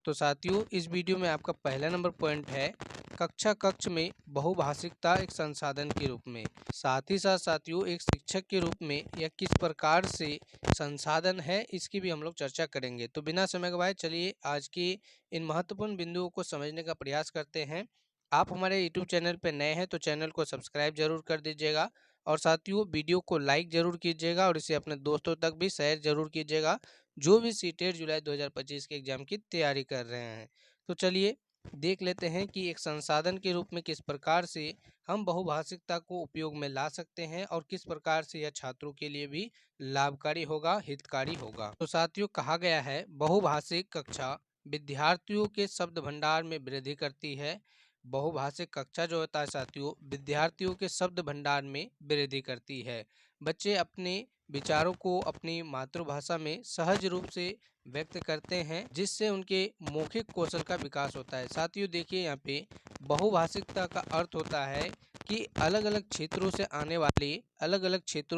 तो साथियों इस वीडियो में आपका पहला नंबर पॉइंट है कक्षा कक्ष में बहुभाषिकता एक संसाधन के रूप में। साथ ही साथ साथियों एक शिक्षक के रूप में यह किस प्रकार से संसाधन है इसकी भी हम लोग चर्चा करेंगे। तो बिना समय गवाए चलिए आज के इन महत्वपूर्ण बिंदुओं को समझने का प्रयास करते हैं। आप हमारे यूट्यूब चैनल पर नए हैं तो चैनल को सब्सक्राइब जरूर कर दीजिएगा और साथियों वीडियो को लाइक जरूर कीजिएगा और इसे अपने दोस्तों तक भी शेयर जरूर कीजिएगा जो भी सीटेट जुलाई 2025 के एग्जाम की तैयारी कर रहे हैं। तो चलिए देख लेते हैं कि एक संसाधन के रूप में किस प्रकार से हम बहुभाषिकता को उपयोग में ला सकते हैं और किस प्रकार से यह छात्रों के लिए भी लाभकारी होगा, हितकारी होगा। तो साथियों कहा गया है बहुभाषिक कक्षा विद्यार्थियों के शब्द भंडार में वृद्धि करती है। बहुभाषिक कक्षा जो होता है साथियों विद्यार्थियों के शब्द भंडार में वृद्धि करती है। बच्चे अपने विचारों को अपनी मातृभाषा में सहज रूप से व्यक्त करते हैं जिससे उनके मौखिक कौशल का विकास होता है। साथियों देखिए यहाँ पे बहुभाषिकता का अर्थ होता है कि अलग अलग क्षेत्रों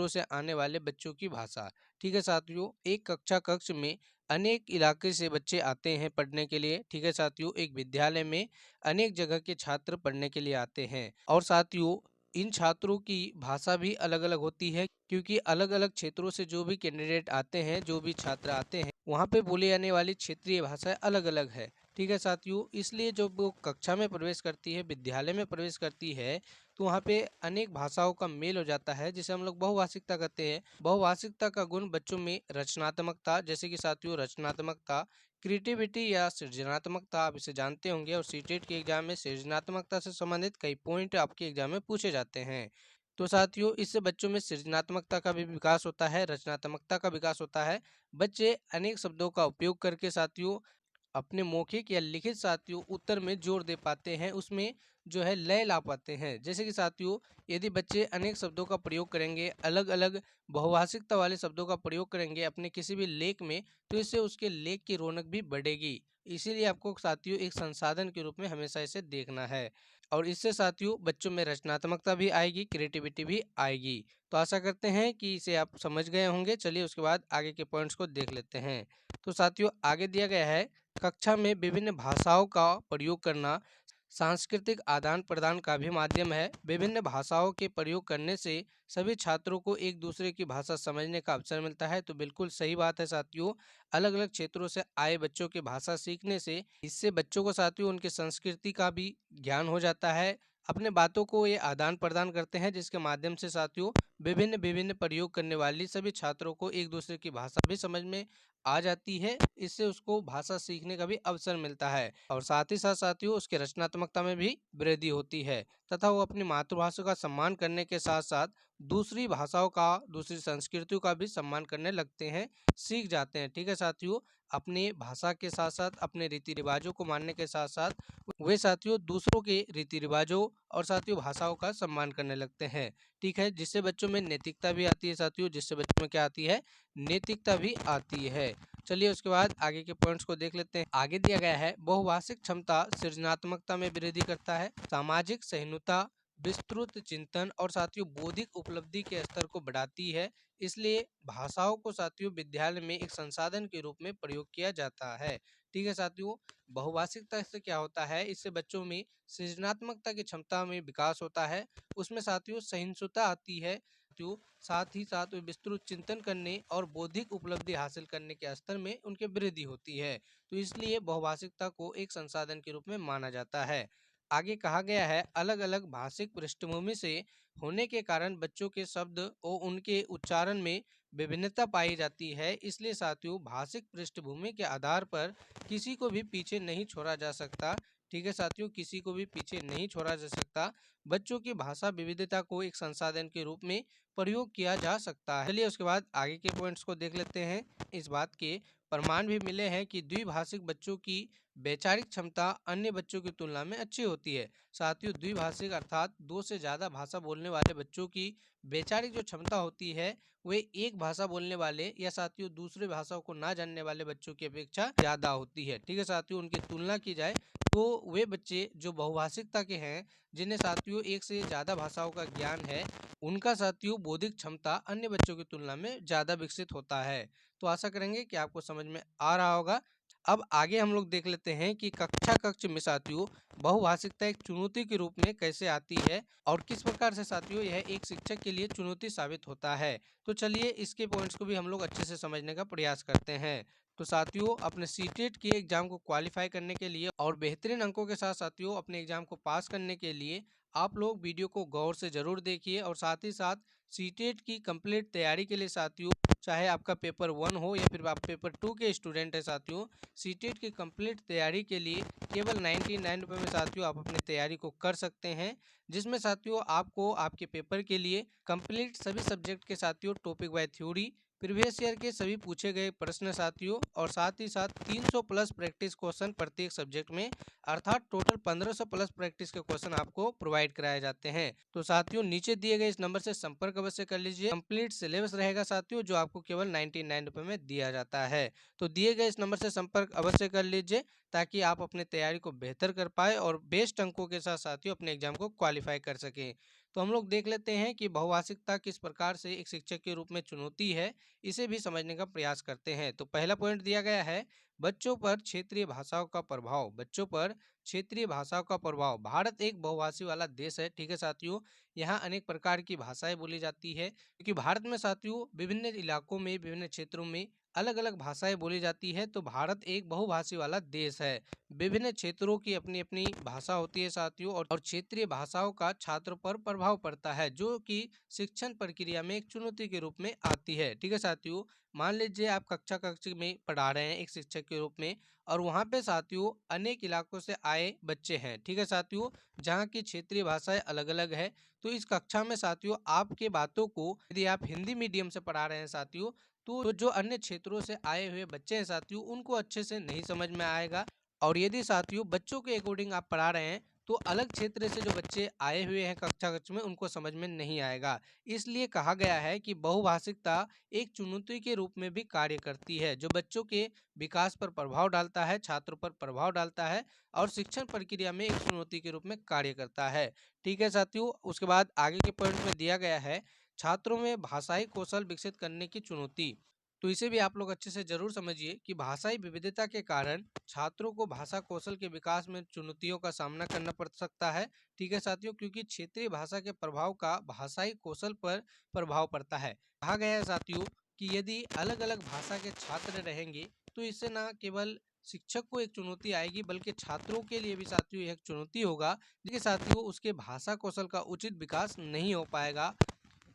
से आने वाले बच्चों की भाषा। ठीक है साथियों, एक कक्षा कक्ष में अनेक इलाके से बच्चे आते हैं पढ़ने के लिए। ठीक है साथियों, एक विद्यालय में अनेक जगह के छात्र पढ़ने के लिए आते हैं और साथियों इन छात्रों की भाषा भी अलग अलग होती है क्योंकि अलग अलग क्षेत्रों से जो भी कैंडिडेट आते हैं, जो भी छात्र आते हैं, वहाँ पे बोली जाने वाली क्षेत्रीय भाषाएं अलग अलग है। ठीक है साथियों, इसलिए जब वो कक्षा में प्रवेश करती है, विद्यालय में प्रवेश करती है, तो वहाँ पे अनेक भाषाओं का मेल हो जाता है जिसे हम लोग बहुभाषिकता कहते हैं। बहुभाषिकता का गुण बच्चों में रचनात्मकता, जैसे कि साथियों रचनात्मकता, क्रिएटिविटी या सृजनात्मकता, आप इसे जानते होंगे और सीटेट के एग्जाम में सृजनात्मकता से संबंधित कई पॉइंट आपके एग्जाम में पूछे जाते हैं। तो साथियों इससे बच्चों में सृजनात्मकता का भी विकास होता है, रचनात्मकता का विकास होता है। बच्चे अनेक शब्दों का उपयोग करके साथियों अपने मौखिक या लिखित साथियों उत्तर में जोर दे पाते हैं, उसमें जो है लय ला पाते हैं। जैसे कि साथियों यदि बच्चे अनेक शब्दों का प्रयोग करेंगे, अलग अलग बहुभाषिकता वाले शब्दों का प्रयोग करेंगे अपने किसी भी लेख में, तो इससे उसके लेख की रौनक भी बढ़ेगी। इसीलिए आपको साथियों एक संसाधन के रूप में हमेशा इसे देखना है और इससे साथियों बच्चों में रचनात्मकता भी आएगी, क्रिएटिविटी भी आएगी। तो आशा करते हैं कि इसे आप समझ गए होंगे। चलिए उसके बाद आगे के पॉइंट्स को देख लेते हैं। तो साथियों आगे दिया गया है कक्षा में विभिन्न भाषाओं का प्रयोग करना सांस्कृतिक आदान प्रदान का भी माध्यम है। विभिन्न भाषाओं के प्रयोग करने से सभी छात्रों को एक दूसरे की भाषा समझने का अवसर मिलता है। तो बिल्कुल सही बात है साथियों, अलग अलग क्षेत्रों से आए बच्चों की भाषा सीखने से इससे बच्चों को साथियों उनकी संस्कृति का भी ज्ञान हो जाता है। अपने बातों को ये आदान प्रदान करते हैं जिसके माध्यम से साथियों विभिन्न विभिन्न प्रयोग करने वाली सभी छात्रों को एक दूसरे की भाषा भी समझ में आ जाती है। इससे उसको भाषा सीखने का भी अवसर मिलता है और साथ ही साथ साथियों उसकी रचनात्मकता में भी वृद्धि होती है तथा वो अपनी मातृभाषा का सम्मान करने के साथ साथ दूसरी भाषाओं का, दूसरी संस्कृतियों का भी सम्मान करने लगते हैं, सीख जाते हैं। ठीक है साथियों, अपनी भाषा के साथ साथ अपने रीति रिवाजों को मानने के साथ साथ वे साथियों दूसरों के रीति रिवाजों और साथियों भाषाओं का सम्मान करने लगते हैं। ठीक है, जिससे बच्चों में नैतिकता भी आती है साथियों, जिससे बच्चों में क्या आती है, नैतिकता भी आती है। चलिए उसके बाद आगे के पॉइंट्स को देख लेते हैं। आगे दिया गया है बहुभाषिक क्षमता सृजनात्मकता में वृद्धि करता है, सामाजिक सहिष्णुता, विस्तृत चिंतन और साथियों बौद्धिक उपलब्धि के स्तर को बढ़ाती है। इसलिए भाषाओं को साथियों विद्यालय में एक संसाधन के रूप में प्रयोग किया जाता है। ठीक है साथियों, बहुभाषिकता से क्या होता है, इससे बच्चों में सृजनात्मकता की क्षमता में विकास होता है, उसमें साथियों सहिष्णुता आती है, साथियों साथ ही साथ वे विस्तृत चिंतन करने और बौद्धिक उपलब्धि हासिल करने के स्तर में उनके वृद्धि होती है। तो इसलिए बहुभाषिकता को एक संसाधन के रूप में माना जाता है। आगे कहा गया है अलग अलग भाषिक पृष्ठभूमि से होने के कारण बच्चों के शब्द और उनके उच्चारण में विभिन्नता पाई जाती है। इसलिए साथियों भाषिक पृष्ठभूमि के आधार पर किसी को भी पीछे नहीं छोड़ा जा सकता। ठीक है साथियों, किसी को भी पीछे नहीं छोड़ा जा सकता। बच्चों की भाषा विविधता को एक संसाधन के रूप में प्रयोग किया जा सकता है। चलिए उसके बाद आगे के पॉइंट्स को देख लेते हैं। इस बात के प्रमाण भी मिले हैं कि द्विभाषिक बच्चों की वैचारिक क्षमता अन्य बच्चों की तुलना में अच्छी होती है। साथियों द्विभाषिक अर्थात दो से ज्यादा भाषा बोलने वाले बच्चों की वैचारिक जो क्षमता होती है वे एक भाषा बोलने वाले या साथियों दूसरे भाषाओं को ना जानने वाले बच्चों की अपेक्षा ज्यादा होती है। ठीक है साथियों, उनकी तुलना की जाए तो वे बच्चे जो बहुभाषिकता के हैं, जिन्हें साथियों एक से ज्यादा भाषाओं का ज्ञान है, उनका साथियों बौद्धिक क्षमता अन्य बच्चों की तुलना में ज्यादा विकसित होता है। तो आशा करेंगे कि आपको समझ में आ रहा होगा। अब आगे हम लोग देख लेते हैं कि कक्षा कक्ष में साथियों बहुभाषिकता एक चुनौती के रूप में कैसे आती है और किस प्रकार से साथियों यह एक शिक्षक के लिए चुनौती साबित होता है। तो चलिए इसके पॉइंट्स को भी हम लोग अच्छे से समझने का प्रयास करते हैं। तो साथियों अपने सीटेट के एग्जाम को क्वालिफाई करने के लिए और बेहतरीन अंकों के साथ साथियों अपने एग्जाम को पास करने के लिए आप लोग वीडियो को गौर से जरूर देखिए और साथ ही साथ सीटेट की कंप्लीट तैयारी के लिए साथियों, चाहे आपका पेपर 1 हो या फिर आप पेपर 2 के स्टूडेंट है साथियों, सीटेट की कंप्लीट तैयारी के लिए केवल 99 रुपये में साथियों आप अपनी तैयारी को कर सकते हैं, जिसमें साथियों आपको आपके पेपर के लिए कंप्लीट सभी सब्जेक्ट के साथियों topic wise theory, previous year के सभी पूछे गए प्रश्न साथियों और साथ ही साथ 300 प्लस प्रैक्टिस क्वेश्चन प्रत्येक सब्जेक्ट में, अर्थात टोटल 1500 प्लस प्रैक्टिस के क्वेश्चन आपको प्रोवाइड कराए जाते हैं। तो साथियों नीचे दिए गए इस नंबर से संपर्क अवश्य कर लीजिए। कंप्लीट सिलेबस रहेगा साथियों जो आपको केवल 99 रुपये में दिया जाता है। तो दिए गए इस नंबर से संपर्क अवश्य कर लीजिए ताकि आप अपने तैयारी को बेहतर कर पाए और बेस्ट अंकों के साथ साथियों अपने एग्जाम को क्वालिफाई कर सकें। तो हम लोग देख लेते हैं कि बहुभाषिकता किस प्रकार से एक शिक्षक के रूप में चुनौती है, इसे भी समझने का प्रयास करते हैं। तो पहला पॉइंट दिया गया है बच्चों पर क्षेत्रीय भाषाओं का प्रभाव। बच्चों पर क्षेत्रीय भाषाओं का प्रभाव। भारत एक बहुभाषी वाला देश है, ठीक है साथियों। यहाँ अनेक प्रकार की भाषाएं बोली जाती है क्योंकि भारत में साथियों विभिन्न इलाकों में विभिन्न क्षेत्रों में अलग अलग भाषाएं बोली जाती है। तो भारत एक बहुभाषी वाला देश है। विभिन्न क्षेत्रों की अपनी अपनी भाषा होती है साथियों और क्षेत्रीय भाषाओं का छात्र पर प्रभाव पड़ता है जो कि शिक्षण प्रक्रिया में एक चुनौती के रूप में आती है, ठीक है साथियों। मान लीजिए आप कक्षा कक्षा में पढ़ा रहे हैं एक शिक्षक के रूप में और वहाँ पे साथियों अनेक इलाकों से आए बच्चे हैं, ठीक है साथियों, जहाँ की क्षेत्रीय भाषाएं अलग अलग है। तो इस कक्षा में साथियों आपके बातों को यदि आप हिंदी मीडियम से पढ़ा रहे हैं साथियों, तो जो अन्य क्षेत्रों से आए हुए बच्चे हैं साथियों उनको अच्छे से नहीं समझ में आएगा। और यदि साथियों बच्चों के अकॉर्डिंग आप पढ़ा रहे हैं तो अलग क्षेत्र से जो बच्चे आए हुए हैं कक्षा कक्ष में उनको समझ में नहीं आएगा। इसलिए कहा गया है कि बहुभाषिकता एक चुनौती के रूप में भी कार्य करती है जो बच्चों के विकास पर प्रभाव डालता है, छात्रों पर प्रभाव डालता है और शिक्षण प्रक्रिया में एक चुनौती के रूप में कार्य करता है, ठीक है साथियों। उसके बाद आगे के पॉइंट में दिया गया है छात्रों में भाषाई कौशल विकसित करने की चुनौती। तो इसे भी आप लोग अच्छे से जरूर समझिए कि भाषाई विविधता के कारण छात्रों को भाषा कौशल के विकास में चुनौतियों का सामना करना पड़ सकता है, ठीक है साथियों, क्योंकि क्षेत्रीय भाषा के प्रभाव का भाषाई कौशल पर प्रभाव पड़ता है। कहा गया है साथियों कि यदि अलग अलग भाषा के छात्र रहेंगे तो इससे न केवल शिक्षक को एक चुनौती आएगी बल्कि छात्रों के लिए भी साथियों एक चुनौती होगा, लेकिन साथियों उसके भाषा कौशल का उचित विकास नहीं हो पाएगा।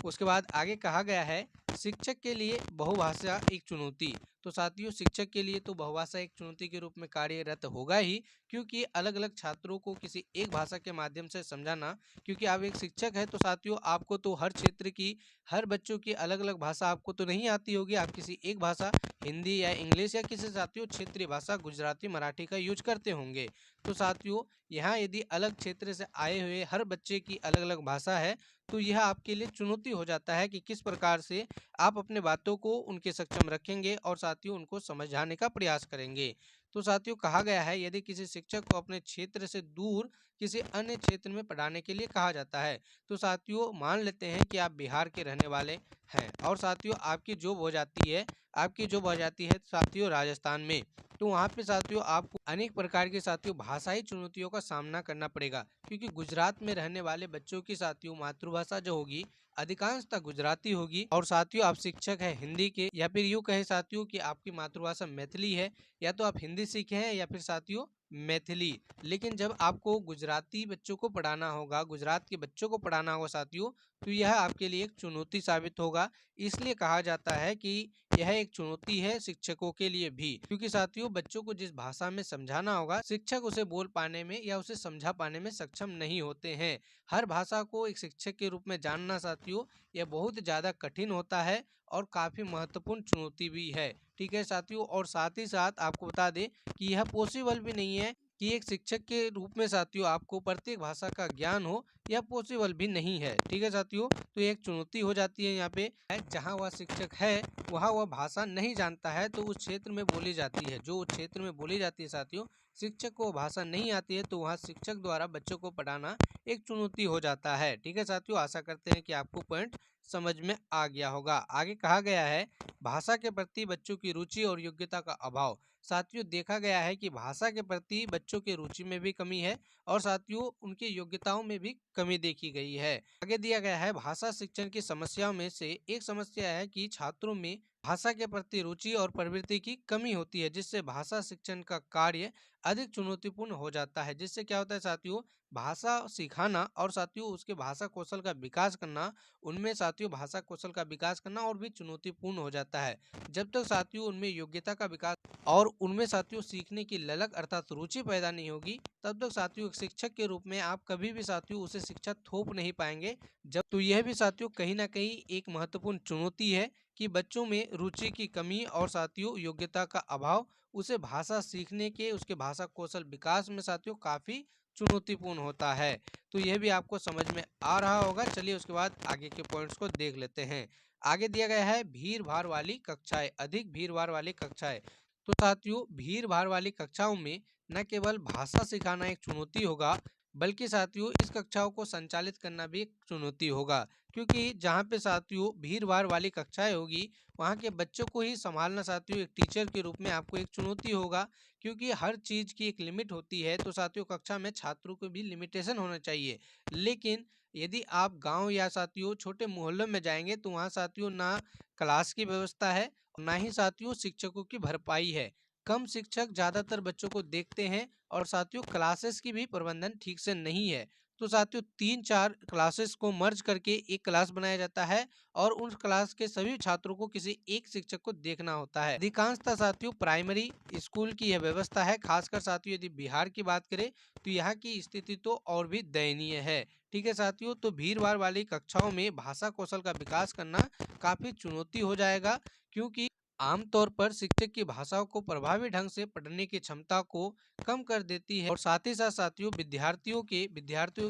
उसके बाद आगे कहा गया है शिक्षक के लिए बहुभाषा एक चुनौती। तो साथियों शिक्षक के लिए तो बहुभाषा एक चुनौती के रूप में कार्यरत होगा ही, क्योंकि अलग अलग छात्रों को किसी एक भाषा के माध्यम से समझाना, क्योंकि आप एक शिक्षक है तो साथियों आपको तो हर क्षेत्र की हर बच्चों की अलग अलग भाषा आपको तो नहीं आती होगी। आप किसी एक भाषा हिंदी या इंग्लिश या किसी साथियों क्षेत्रीय भाषा गुजराती मराठी का यूज करते होंगे। तो साथियों यहाँ यदि अलग क्षेत्र से आए हुए हर बच्चे की अलग अलग भाषा है तो यह आपके लिए चुनौती हो जाता है कि किस प्रकार से आप अपने बातों को उनके सक्षम रखेंगे और साथियों उनको समझाने का प्रयास करेंगे। तो साथियों कहा गया है यदि किसी शिक्षक को अपने क्षेत्र से दूर किसी अन्य क्षेत्र में पढ़ाने के लिए कहा जाता है, तो साथियों मान लेते हैं कि आप बिहार के रहने वाले हैं और साथियों आपकी जॉब हो जाती है साथियों राजस्थान में। तो वहाँ पे साथियों आपको अनेक प्रकार के साथियों भाषाई चुनौतियों का सामना करना पड़ेगा, क्योंकि गुजरात में रहने वाले बच्चों की साथियों मातृभाषा जो होगी अधिकांशतः गुजराती होगी और साथियों आप शिक्षक हैं हिंदी के, या फिर यूँ कहे साथियों कि आपकी मातृभाषा मैथिली है, या तो आप हिंदी सीखे हैं या फिर साथियों मैथिली। लेकिन जब आपको गुजराती बच्चों को पढ़ाना होगा, गुजरात के बच्चों को पढ़ाना होगा साथियों, तो यह आपके लिए एक चुनौती साबित होगा। इसलिए कहा जाता है कि यह एक चुनौती है शिक्षकों के लिए भी, क्योंकि साथियों बच्चों को जिस भाषा में समझाना होगा शिक्षक उसे बोल पाने में या उसे समझा पाने में सक्षम नहीं होते हैं। हर भाषा को एक शिक्षक के रूप में जानना साथियों यह बहुत ज्यादा कठिन होता है और काफी महत्वपूर्ण चुनौती भी है, ठीक है साथियों। और साथ ही साथ आपको बता दें कि यह पॉसिबल भी नहीं है कि एक शिक्षक के रूप में साथियों आपको प्रत्येक भाषा का ज्ञान हो, यह पॉसिबल भी नहीं है, ठीक है साथियों। तो एक चुनौती हो जाती है यहाँ पे जहाँ वह शिक्षक है वहाँ वह भाषा नहीं जानता है तो उस क्षेत्र में बोली जाती है, जो उस क्षेत्र में बोली जाती है साथियों शिक्षक को भाषा नहीं आती है तो वहाँ शिक्षक द्वारा बच्चों को पढ़ाना एक चुनौती हो जाता है, ठीक है साथियों। आशा करते हैं कि आपको पॉइंट समझ में आ गया होगा। आगे कहा गया है भाषा के प्रति बच्चों की रुचि और योग्यता का अभाव। साथियों देखा गया है कि भाषा के प्रति बच्चों की रुचि में भी कमी है और साथियों उनकी योग्यताओं में भी कमी देखी गई है। आगे दिया गया है भाषा शिक्षण की समस्याओं में से एक समस्या है कि छात्रों में भाषा के प्रति रुचि और प्रवृत्ति की कमी होती है, जिससे भाषा शिक्षण का कार्य अधिक चुनौतीपूर्ण हो जाता है। जिससे क्या होता है साथियों, भाषा सिखाना और साथियों उसके भाषा कौशल का विकास करना, उनमें साथियों भाषा कौशल का विकास करना और भी चुनौतीपूर्ण हो जाता है। जब तक साथियों उनमें योग्यता का विकास और उनमें साथियों सीखने की ललक अर्थात रुचि पैदा नहीं होगी, तब तक साथियों एक शिक्षक के रूप में आप कभी भी साथियों उसे शिक्षा थोप नहीं पाएंगे। जब तो यह भी साथियों कहीं ना कहीं एक महत्वपूर्ण चुनौती है कि बच्चों में रुचि की कमी और साथियों योग्यता का अभाव उसे भाषा सीखने के, उसके भाषा कौशल विकास में साथियों काफी चुनौतीपूर्ण होता है। तो यह भी आपको समझ में आ रहा होगा। चलिए उसके बाद आगे के पॉइंट्स को देख लेते हैं। आगे दिया गया है भीड़ भाड़ वाली कक्षाएं, अधिक भीड़ भाड़ वाली कक्षाएं। तो साथियों भीड़ भाड़ वाली कक्षाओं में न केवल भाषा सिखाना एक चुनौती होगा, बल्कि साथियों इस कक्षाओं को संचालित करना भी एक चुनौती होगा। क्योंकि जहाँ पे साथियों भीड़ भाड़ वाली कक्षाएं होगी, वहाँ के बच्चों को ही संभालना साथियों एक टीचर के रूप में आपको एक चुनौती होगा। क्योंकि हर चीज की एक लिमिट होती है, तो साथियों कक्षा में छात्रों को भी लिमिटेशन होना चाहिए। लेकिन यदि आप गांव या साथियों छोटे मोहल्लों में जाएंगे, तो वहाँ साथियों ना क्लास की व्यवस्था है और ना ही साथियों शिक्षकों की भरपाई है। कम शिक्षक ज्यादातर बच्चों को देखते हैं और साथियों क्लासेस की भी प्रबंधन ठीक से नहीं है। तो साथियों 3-4 क्लासेस को मर्ज करके एक क्लास बनाया जाता है और उन क्लास के सभी छात्रों को किसी एक शिक्षक को देखना होता है। अधिकांशतः साथियों प्राइमरी स्कूल की यह व्यवस्था है। खासकर साथियों यदि बिहार की बात करें तो यहाँ की स्थिति तो और भी दयनीय है। ठीक है साथियों, तो भीड़ भाड़ वाली कक्षाओं में भाषा कौशल का विकास करना काफी चुनौती हो जाएगा। क्योंकि आमतौर पर शिक्षक की भाषाओं को प्रभावी ढंग से पढ़ने की क्षमता को कम कर देती है और साथ ही साथ साथियों विद्यार्थियों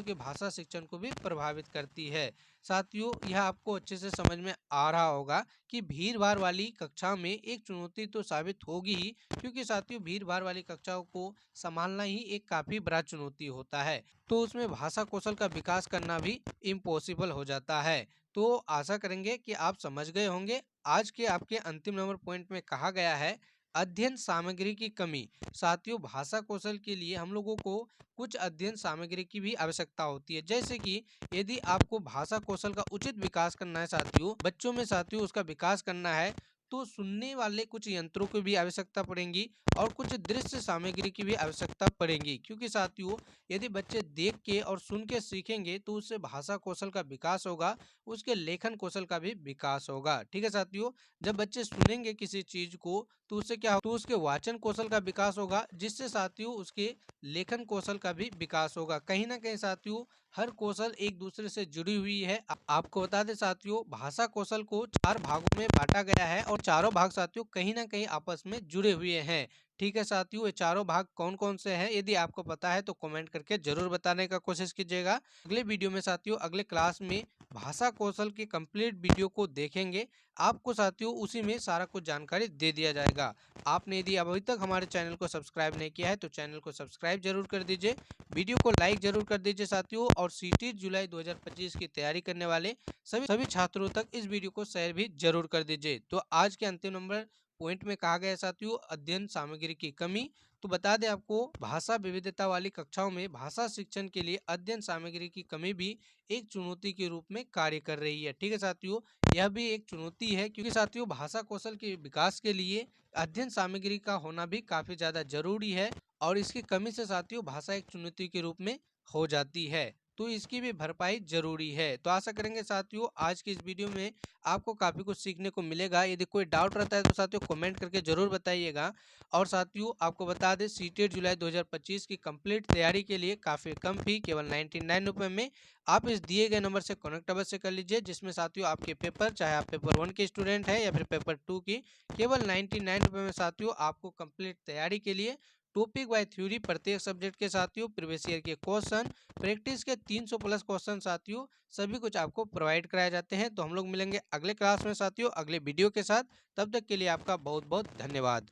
के भाषा शिक्षण को भी प्रभावित करती है। साथियों यह आपको अच्छे से समझ में आ रहा होगा कि भीड़ भाड़ वाली कक्षा में एक चुनौती तो साबित होगी ही, क्योंकि साथियों भीड़ भाड़ वाली कक्षाओं को संभालना ही एक काफी बड़ा चुनौती होता है। तो उसमें भाषा कौशल का विकास करना भी इम्पॉसिबल हो जाता है। तो आशा करेंगे कि आप समझ गए होंगे। आज के आपके अंतिम नंबर पॉइंट में कहा गया है अध्ययन सामग्री की कमी। साथियों भाषा कौशल के लिए हम लोगों को कुछ अध्ययन सामग्री की भी आवश्यकता होती है। जैसे कि यदि आपको भाषा कौशल का उचित विकास करना है साथियों, बच्चों में साथियों उसका विकास करना है, तो सुनने वाले कुछ यंत्रों की भी आवश्यकता पड़ेगी और कुछ दृश्य सामग्री की भी आवश्यकता पड़ेगी। क्योंकि साथियों यदि बच्चे देख के और सुन के सीखेंगे तो उससे भाषा कौशल का विकास होगा, उसके लेखन कौशल का भी विकास होगा। ठीक है साथियों, जब बच्चे सुनेंगे किसी चीज को तो उससे क्या तो उसके वाचन कौशल का विकास होगा, जिससे साथियों उसके लेखन कौशल का भी विकास होगा। कहीं ना कहीं साथियों हर कौशल एक दूसरे से जुड़ी हुई है। आपको बता दें साथियों भाषा कौशल को 4 भागों में बांटा गया है और चारों भाग साथियों कहीं ना कहीं आपस में जुड़े हुए हैं। ठीक है साथियों, ये चारों भाग कौन कौन से हैं यदि आपको पता है तो कमेंट करके जरूर बताने का कोशिश कीजिएगा। अगले वीडियो में साथियों अगले क्लास में भाषा कौशल के कंप्लीट वीडियो को देखेंगे। आपको साथियों उसी में सारा कुछ जानकारी दे दिया जाएगा। आपने यदि अभी तक हमारे चैनल को सब्सक्राइब नहीं किया है तो चैनल को सब्सक्राइब जरूर कर दीजिए, वीडियो को लाइक जरूर कर दीजिए साथियों। और सीटी जुलाई 2025 की तैयारी करने वाले सभी छात्रों तक इस वीडियो को शेयर भी जरूर कर दीजिए। तो आज के अंतिम नंबर पॉइंट में कहा गया साथियों अध्ययन सामग्री की कमी। तो बता दें आपको भाषा विविधता वाली कक्षाओं में भाषा शिक्षण के लिए अध्ययन सामग्री की कमी भी एक चुनौती के रूप में कार्य कर रही है। ठीक है साथियों, यह भी एक चुनौती है क्योंकि साथियों भाषा कौशल के विकास के लिए अध्ययन सामग्री का होना भी काफी ज्यादा जरूरी है और इसकी कमी से साथियों भाषा एक चुनौती के रूप में हो जाती है, तो इसकी भी भरपाई जरूरी है। तो आशा करेंगे साथियों आज की इस वीडियो में आपको काफी कुछ सीखने को मिलेगा। यदि कोई डाउट रहता है तो साथियों कमेंट करके जरूर बताइएगा। और साथियों आपको बता दें सीटेट जुलाई 2025 की कंप्लीट तैयारी के लिए काफी कम फी केवल 99 रुपए में आप इस दिए गए नंबर से कनेक्ट अवश्य कर लीजिए, जिसमें साथियों आपके पेपर चाहे आप पेपर 1 के स्टूडेंट है या फिर पेपर 2 की, केवल 99 रुपए में साथियों आपको कंप्लीट तैयारी के लिए टॉपिक बाय थ्योरी प्रत्येक सब्जेक्ट के साथियों प्रीवियस ईयर के क्वेश्चन, प्रैक्टिस के 300 प्लस क्वेश्चन साथियों सभी कुछ आपको प्रोवाइड कराए जाते हैं। तो हम लोग मिलेंगे अगले क्लास में साथियों अगले वीडियो के साथ। तब तक के लिए आपका बहुत बहुत धन्यवाद।